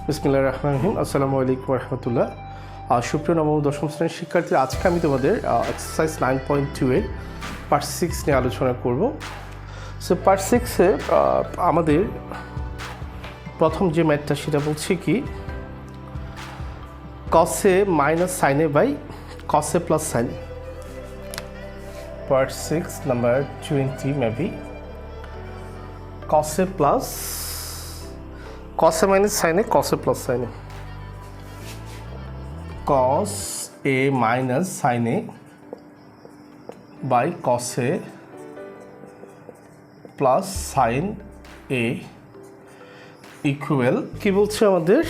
বিসমিল্লাহির রহমানির রহিম। আসসালামু আলাইকুম রহমতুল্লাহ। সুপ্রিয় নবম দশম শ্রেণীর শিক্ষার্থী, আজকে আমি তোমাদের এক্সারসাইজ 9.2 এর পার্ট 6 নিয়ে আলোচনা করব। সো পার্ট 6-এ আমাদের প্রথম যে ম্যাথটা সেটা বলছি কি cos A minus sine A by cos A plus sine A. Part 6 number 20 maybe cos A plus cos minus sin a cos a plus sin a cos a minus sin a by cos a plus sin a equal কি বলছে আমাদের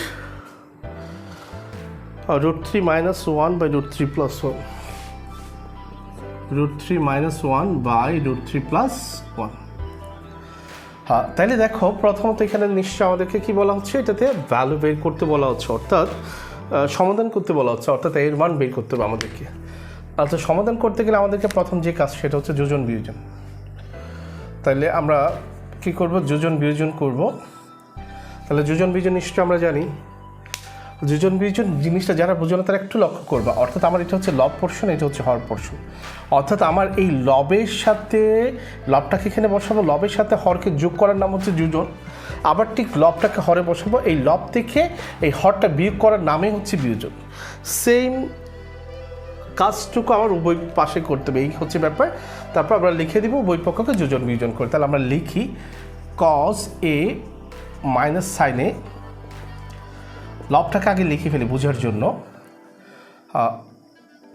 √3 minus 1 by √3 plus 1 √3 minus 1 by √3 plus 1। হ্যাঁ, তাইলে দেখো প্রথমত এখানে নিশ্চয় আমাদেরকে কি বলা হচ্ছে, এটাতে ভ্যালু বের করতে বলা হচ্ছে, অর্থাৎ সমাধান করতে বলা হচ্ছে, অর্থাৎ এর মান বের করতে হবে আমাদেরকে। আচ্ছা, সমাধান করতে গেলে আমাদেরকে প্রথম যে কাজ সেটা হচ্ছে যোজন বিয়োজন। তাইলে আমরা কি করব, যোজন বিয়োজন করব। তাহলে যোজন বিয়োজন নিশ্চয় আমরা জানি। যোজন বিয়োজন জিনিসটা যারা বোঝো না তারা একটু লক্ষ্য করবা, অর্থাৎ আমার এটা হচ্ছে লব পোর্শন, এটা হচ্ছে হর পোর্শন। অর্থাৎ আমার এই লবের সাথে লবটাকে এখানে বসাবো, লবের সাথে হরকে যোগ করার নাম হচ্ছে যোজন। আবার ঠিক লবটাকে হরে বসাবো, এই লব থেকে এই হরটা বিয়োগ করার নামে হচ্ছে বিয়োজন। সেম কাজটুকু আমার উভয় পাশে করতে হবে, এই হচ্ছে ব্যাপার। তারপর আমরা লিখে দিব উভয় পক্ষকে যোজন বিয়োজন করে। তাহলে আমরা লিখি cos a মাইনাস সাইন এ, লবটাকে আগে লিখে ফেলি বোঝার জন্য।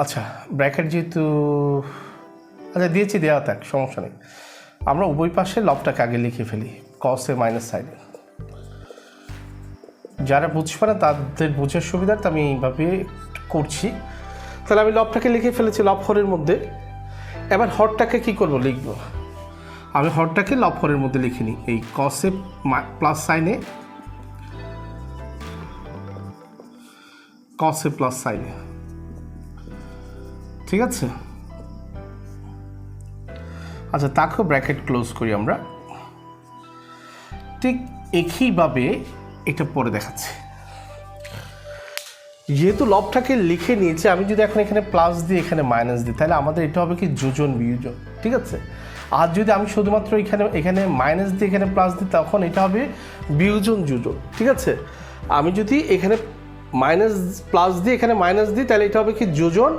আচ্ছা, ব্র্যাকেট যেহেতু আচ্ছা দিয়েছি, দেওয়া থাক, সমস্যা নেই। আমরা উভয় পাশে লবটাকে আগে লিখে ফেলি cos a মাইনাস সাইন এ। যারা বুঝবে না তাদের বোঝার সুবিধার্থে আমি এইভাবে করছি। তাহলে আমি লবটাকে লিখে ফেলেছি লব হরের মধ্যে। এবার হরটাকে কি করব, লিখব। আমি হরটাকে লব হরের মধ্যে লিখে নিই, এই cos a plus sine A cos a plus sine A, ঠিক আছে। আচ্ছা, তাকেও ব্র্যাকেট ক্লোজ করি আমরা। ঠিক একইভাবে এটা পরে দেখাচ্ছি। যেহেতু লবটাকে লিখে নিয়েছি, আমি যদি এখন এখানে প্লাস দিই এখানে মাইনাস দিই, তাহলে আমাদের এটা হবে কি যোজন বিয়োজন, ঠিক আছে। আর যদি আমি শুধুমাত্র এখানে মাইনাস দিই এখানে প্লাস দিই, তখন এটা হবে বিয়োজন যোজন, ঠিক আছে। আমি যদি এখানে মাইনাস প্লাস দিয়ে এখানে মাইনাস দিই, তাহলে এটা হবে কি যোজন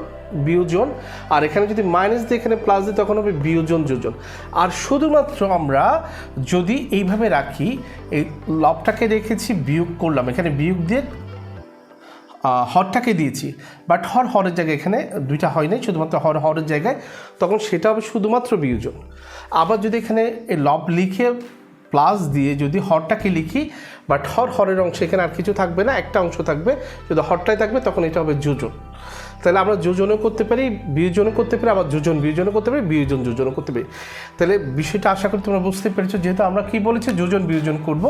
বিয়োজন। আর এখানে যদি মাইনাস দিয়ে এখানে প্লাস দিই তখন হবে বিয়োজন যোজন। আর শুধুমাত্র আমরা যদি এইভাবে রাখি, এই লবটাকে রেখেছি, বিয়োগ করলাম, এখানে বিয়োগ দিয়ে হরটাকে দিয়েছি, বাট হরের জায়গায় এখানে দুইটা হয় নাই, শুধুমাত্র হরের জায়গায়, তখন সেটা হবে শুধুমাত্র বিয়োজন। আবার যদি এখানে এই লব লিখে প্লাস দিয়ে যদি হরটাকে লিখি, বাট হরের অংশ এখানে আর কিছু থাকবে না, একটা অংশ থাকবে, যদি হরটাই থাকবে তখন এটা হবে যোজন। তাহলে আমরা যোজনও করতে পারি, বিয়োজনও করতে পারি, আবার যোজন বিয়োজনও করতে পারি, বিয়োজন যোজনও করতে পারি। তাহলে বিষয়টা আশা করি তোমরা বুঝতে পেরেছো। যেহেতু আমরা কি বলেছি যোজন বিয়োজন করব,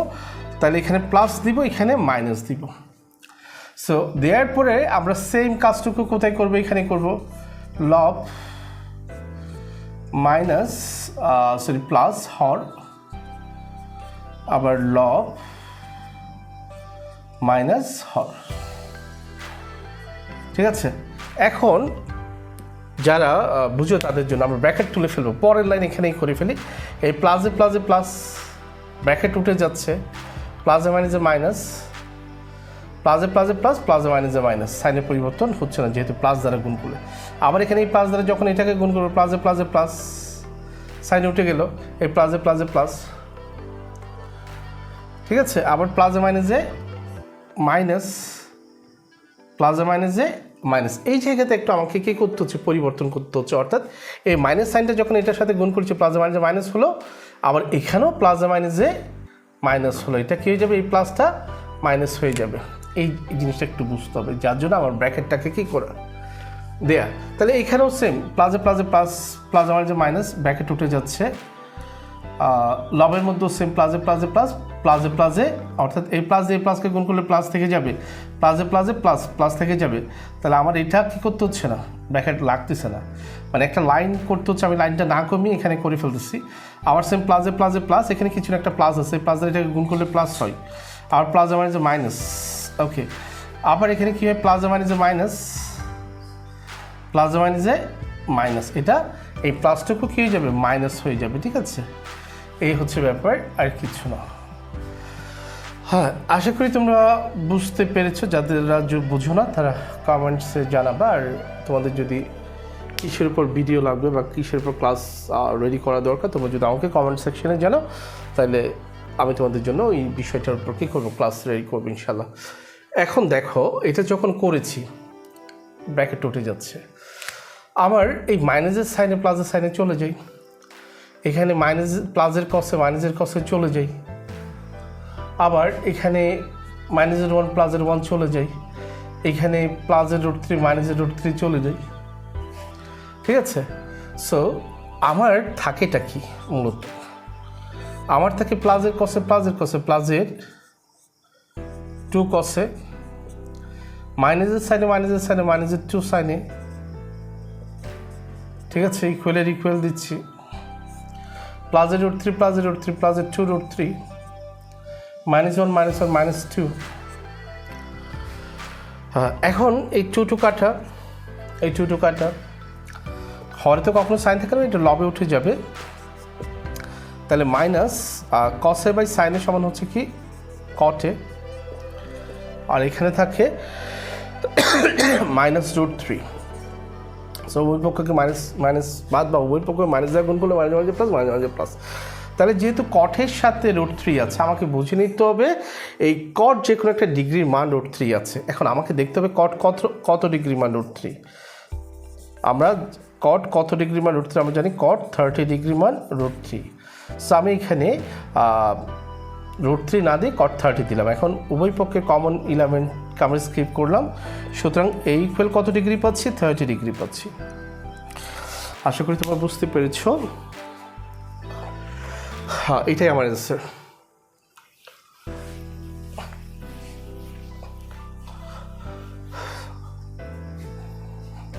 তাহলে এখানে প্লাস দিব, এখানে মাইনাস দিব। সো দেওয়ার পরে আমরা সেম কাজটুকু কোথায় করবো, এখানে করব। লব মাইনাস প্লাস হর, আবার লব মাইনাস হর, ঠিক আছে। এখন যারা বুঝো তাদের জন্য আমরা ব্র্যাকেট তুলে ফেলবো, পরের লাইন এখানেই করে ফেলি। এই প্লাসে প্লাসে প্লাস, ব্র্যাকেট উঠে যাচ্ছে, প্লাসে মাইনাসে মাইনাস, প্লাসে প্লাসে প্লাস, প্লাসে মাইনাসে মাইনাস, সাইনের পরিবর্তন হচ্ছে না যেহেতু প্লাস দ্বারা গুণ করলে। আবার এখানে এই প্লাস দ্বারা যখন এটাকে গুণ করবো, প্লাসে প্লাসে প্লাস, সাইনে উঠে গেল, এই প্লাসে প্লাসে প্লাস, ঠিক আছে। আবার প্লাসে মাইনাসে মাইনাস, প্লাসে মাইনাসে মাইনাস, এই জায়গাতে একটু আমাকে কী করতে হচ্ছে, পরিবর্তন করতে হচ্ছে। অর্থাৎ এই মাইনাস সাইনটা যখন এটার সাথে গুণ করছি, প্লাসে মাইনাসে মাইনাস হলো, আবার এখানেও প্লাসে মাইনাসে মাইনাস হলো, এটা কী হয়ে যাবে, এই প্লাসটা মাইনাস হয়ে যাবে। এই জিনিসটা একটু বুঝতে হবে, যার জন্য আমার ব্র্যাকেটটাকে কী করা দেয়া। তাহলে এখানেও সেম, প্লাসে প্লাসে প্লাস, প্লাসে মাইনাসে মাইনাস, ব্র্যাকেট উঠে যাচ্ছে। লবের মধ্যেও সেম, প্লাসে প্লাসে প্লাস, প্লাসে প্লাসে, অর্থাৎ এই প্লাস দিয়ে প্লাসকে গুণ করলে প্লাস থেকে যাবে, প্লাসে প্লাসে প্লাস, প্লাস থেকে যাবে। তাহলে আমার এটা কী করতে হচ্ছে না, ব্র্যাকেট লাগতেছে না, মানে একটা লাইন করতে হচ্ছে, আমি লাইনটা না কমিয়ে এখানে করে ফেলতেছি। আবার সেম প্লাসে প্লাসে প্লাস, এখানে কিছু একটা প্লাস আছে, প্লাস এটাকে গুণ করলে প্লাস হয়, আর প্লাস আমার যে মাইনাস, ওকে, আবার এখানে কী হয়, প্লাস মাইনাসে মাইনাস, প্লাস মাইনাসে মাইনাস, এটা এই প্লাসটুকু কী হয়ে যাবে, মাইনাস হয়ে যাবে, ঠিক আছে। এই হচ্ছে ব্যাপার, আর কিছু না। হ্যাঁ, আশা করি তোমরা বুঝতে পেরেছো। যাদেররা বুঝো না তারা কমেন্টসে জানাবা। আর তোমাদের যদি কিসের উপর ভিডিও লাগবে বা কিসের উপর ক্লাস রেডি করা দরকার, তোমরা যদি আমাকে কমেন্ট সেকশনে জানাও, তাহলে আমি তোমাদের জন্য এই বিষয়টার উপর কী করবো, ক্লাস রেডি করবো ইনশাল্লাহ। এখন দেখো, এটা যখন করেছি ব্র্যাকেট উঠে যাচ্ছে, আমার এই মাইনাসের সাইনে প্লাসের সাইনে চলে যাই, এখানে মাইনাস প্লাসের কসে মাইনাসের কসে চলে যাই, আবার এখানে মাইনাসের 1 প্লাসের 1 চলে যাই, এখানে প্লাসের √3 মাইনাসের √3 চলে যাই, ঠিক আছে। সো আমার থাকেটা কি মূলত, আমার থাকে প্লাসের কসে প্লাসের কসে প্লাসের 2 কসে, মাইনাসের সাইনে মাইনাসের সাইনে মাইনাসের 2 সাইনে, ঠিক আছে। ইকুয়ালের ইকুয়াল দিচ্ছি, প্লাসের √3 প্লাসের √3 প্লাসের 2 √3, -1 -1 -2। হ্যাঁ, এখন এই 2 কাটা, এই 2 কাটা, হরে তো কখনো সাইন থাকে না, এটা লবে উঠে যাবে। তাহলে মাইনাস কসে বাই সাইনের সমান হচ্ছে কি, কটে, আর এখানে থাকে -√3। সো উভয় পক্ষকে মাইনাস মাইনাস বাদ বা উভয় পক্ষকে মাইনাস দ্বারা গুণ করলে মাইনাস প্লাস মাইনাস প্লাস। তাহলে যেহেতু কটের সাথে √3 আছে, আমাকে বুঝে নিতে হবে এই কট যে কোনো একটা ডিগ্রির মান √3 আছে। এখন আমাকে দেখতে হবে কট কত ডিগ্রি মান √3। আমরা কট কত ডিগ্রি মান √3 আমরা জানি, কট 30 ডিগ্রি মান √3। সো আমি এখানে √3 না দিয়ে কট 30 দিলাম। এখন উভয় পক্ষের কমন এলিমেন্টকে আমরা স্কিপ করলাম, সুতরাং এই ইকুয়াল কত ডিগ্রি পাচ্ছি, 30 ডিগ্রি পাচ্ছি। আশা করি তোমরা বুঝতে পেরেছ। হ্যাঁ, এটাই আমার অ্যান্সার।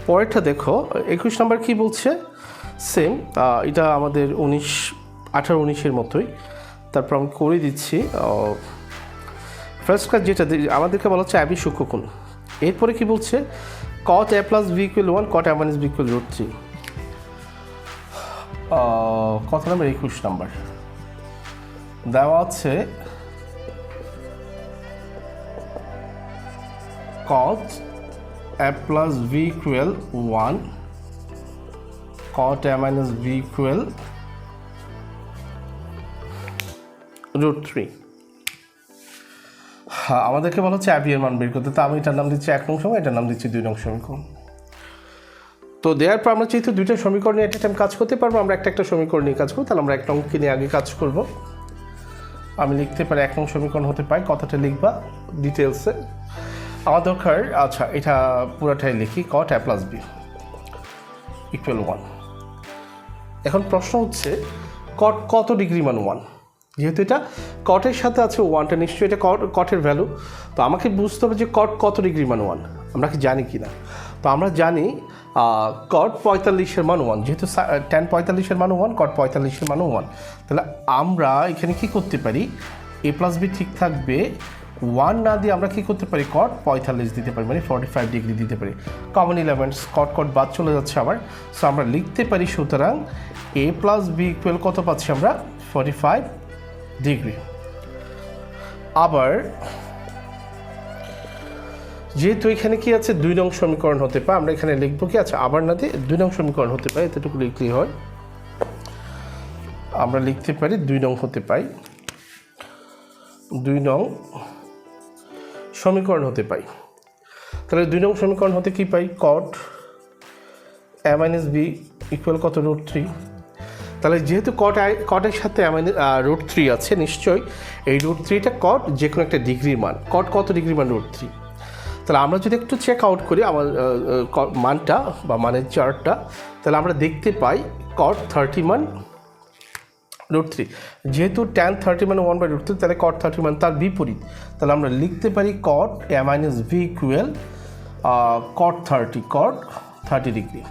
পরেরটা দেখো, 21 নম্বর কি বলছে, সেম, এটা আমাদের 18-19-এর মতোই। তারপর আমি করে দিচ্ছি। ফার্স্ট ক্লাস যেটা আমাদেরকে বলা হচ্ছে অ্যাবি সূক্ষ্মকোণ। এরপরে কি বলছে, cot a plus b = 1, cot a minus b = √3। কত নাম্বার, 21 নাম্বার দেওয়া আছে, cot a plus b = 1, cot a minus b = √3। হ্যাঁ, আমাদেরকে বলা হচ্ছে অ্যাবি এর মান বের করতে। তো আমি এটার নাম দিচ্ছি 1 নং সমীকরণ, এটার নাম দিচ্ছি 2 নং সমীকরণ। তো দেওয়ার পর আমরা যেহেতু 2টা সমীকরণ নিয়ে একটা টাইম কাজ করতে পারবো, আমরা একটা সমীকরণ নিয়ে কাজ করবো। তাহলে আমরা 1 নংকে নিয়ে আগে কাজ করব। আমি লিখতে পারি 1 নং সমীকরণ হতে পারে, কথাটা লিখবা ডিটেলসে আমার দরকার। আচ্ছা, এটা পুরোটাই লিখি, cot a plus b = 1। এখন প্রশ্ন হচ্ছে cot কত ডিগ্রি মান 1। যেহেতু এটা কটের সাথে আছে 1টা, নিশ্চয়ই এটা কটের ভ্যালু। তো আমাকে বুঝতে হবে যে কট কত ডিগ্রি মান 1, আমরা কি জানি কি না। তো আমরা জানি কট 45-এর মান 1, যেহেতু tan 45-এর মান 1, কট 45-এর মান 1। তাহলে আমরা এখানে কি করতে পারি, a plus b ঠিক থাকবে, 1 না দিয়ে আমরা কি করতে পারি, কট 45 দিতে পারি, মানে 45 ডিগ্রি দিতে পারি। কমন এলিমেন্টস কট বাদ চলে যাচ্ছে আবার। সো আমরা লিখতে পারি, সুতরাং a plus b = কত পাচ্ছি আমরা, 45 ডিগ্রি। আবার যেহেতু এখানে কি আছে, 2 নং সমীকরণ হতে পারে, আমরা এখানে লিখবো কি, আচ্ছা আবার না দিয়ে 2 নং সমীকরণ হতে পারে, এতটুকু লিখলেই হয়। আমরা লিখতে পারি 2 নং হতে পাই, 2 নং সমীকরণ হতে পাই। তাহলে 2 নং সমীকরণ হতে কি পাই, cot a minus b = কত, √3। তাহলে যেহেতু কটের সাথে √3 আছে, নিশ্চয়ই এই √3টা কট যে কোনো একটা ডিগ্রির মান। কট কত ডিগ্রি মান, √3। তাহলে আমরা যদি একটু চেক আউট করি আমার মানটা বা মানের চার্টটা, তাহলে আমরা দেখতে পাই cot 30 মান √3। যেহেতু tan 30 মানে 1/√3, তাহলে cot 30 মান তার বিপরীত। তাহলে আমরা লিখতে পারি cot a minus b = cot 30 degree.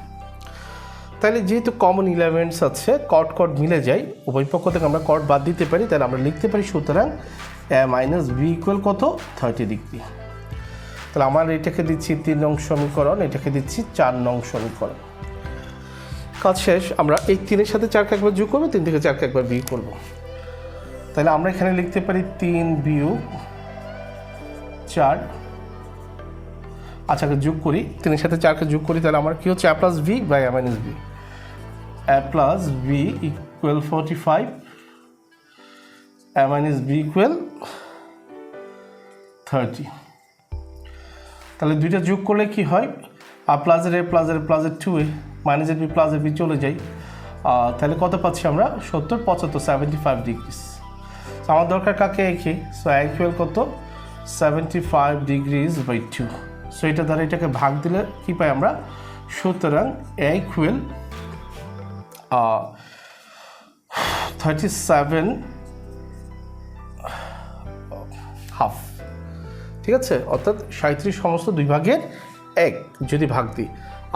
তাহলে যেহেতু কমন এলিমেন্টস আছে, কট মিলে যায়, উভয় পক্ষ থেকে আমরা কট বাদ দিতে পারি। তাহলে আমরা লিখতে পারি, সুতরাং a minus b = কত, 30 ডিগ্রি। তাহলে আমার এটাকে দিচ্ছি 3 নং সমীকরণ, এটাকে দিচ্ছি 4 নং সমীকরণ। কাজ শেষ। আমরা এই 3-এর সাথে 4কে একবার যোগ করবো, 3 থেকে 4কে একবার বিয়োগ করবো। তাহলে আমরা এখানে লিখতে পারি 3 বিয়োগ 4। আচ্ছা, যোগ করি, 3-এর সাথে 4কে যোগ করি, তাহলে আমার কি হচ্ছে a plus B by a minus B. a plus B equal 45, a minus B equal 30। তাহলে দুইটা যোগ করলে কি হয়, প্লাসের এ প্লাসের প্লাসের 2a, মাইনাসের বি প্লাসের বি চলে যায়। তাহলে কত পাচ্ছি আমরা 70, 75, 75 ডিগ্রিস। আমার দরকার কাকে একে, সো a ইকুয়াল কত 75 ডিগ্রিজ বাই 2। সো এটা দ্বারা এটাকে ভাগ দিলে কি পাই আমরা, সুতরাং a ইকুয়াল 37.5। ঠিক আছে, অর্থাৎ 37 সমস্ত 2 ভাগের 1 যদি ভাগ দিই,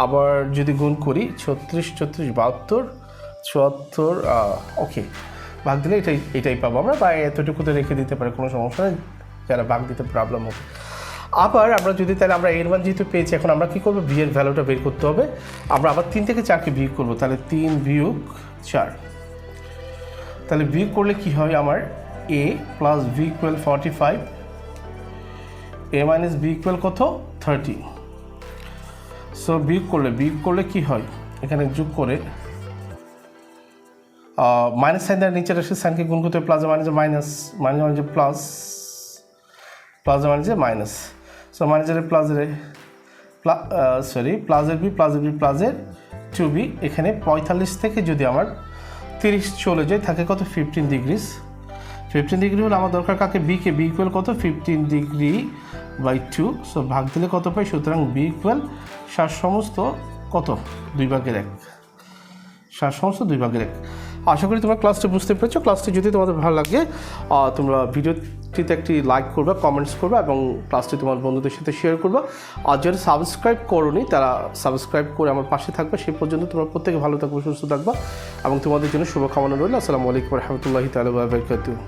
আবার যদি গুণ করি 36, 34, 72, 74, ওকে, ভাগ দিলে এটাই পাবো আমরা, বা এতটুকুতে রেখে দিতে পারে, কোনো সমস্যা নেই, যারা ভাগ দিতে প্রবলেম হবে। আবার আমরা যদি, তাহলে আমরা এর মান যেহেতু পেয়েছি, এখন আমরা কী করবো, বি এর ভ্যালুটা বের করতে হবে। আমরা আবার 3 থেকে 4কে বিয়োগ করবো, তাহলে 3 বিয়োগ 4। তাহলে বিয়োগ করলে কি হয়, আমার a plus B equal 45, a minus B equal কত 30। সো বিয়োগ করলে কি হয়, এখানে যোগ করে মাইনাস সাইন দ্বারা নিচের আসে সাইনকে গুণ করতে, প্লাস মাইনাসে মাইনাস, মাইনাসে প্লাস, প্লাস মাইনাসে মাইনাস। সো মাইনাসের প্লাসের প্লাসের বি প্লাসের 2b। এখানে 45 থেকে যদি আমার 30 চলে যায়, থাকে কত 15 ডিগ্রিস। 15 ডিগ্রি হলে আমার দরকার কাকে, বিকে, বি ইকুয়াল কত 15 ডিগ্রি বাই 2। সো ভাগ দিলে কত পাই, সুতরাং বি ইকুয়াল 7 সমস্ত কত 2 ভাগের 1, 7 সমস্ত 2 ভাগের 1। আশা করি তোমরা ক্লাসটি বুঝতে পেরেছো। ক্লাসটি যদি তোমাদের ভালো লাগে, তোমরা ভিডিওটিতে একটি লাইক করবে, কমেন্টস করবে এবং ক্লাসটি তোমার বন্ধুদের সাথে শেয়ার করবে। আর যারা সাবস্ক্রাইব করোনি তারা সাবস্ক্রাইব করে আমার পাশে থাকবে। সেই পর্যন্ত তোমরা প্রত্যেকে ভালো থাকবে, সুস্থ থাকবা এবং তোমাদের জন্য শুভকামনা রইল। আসসালামু আলাইকুম ওয়া রাহমাতুল্লাহি তাআলা ওয়া বারাকাতুহু।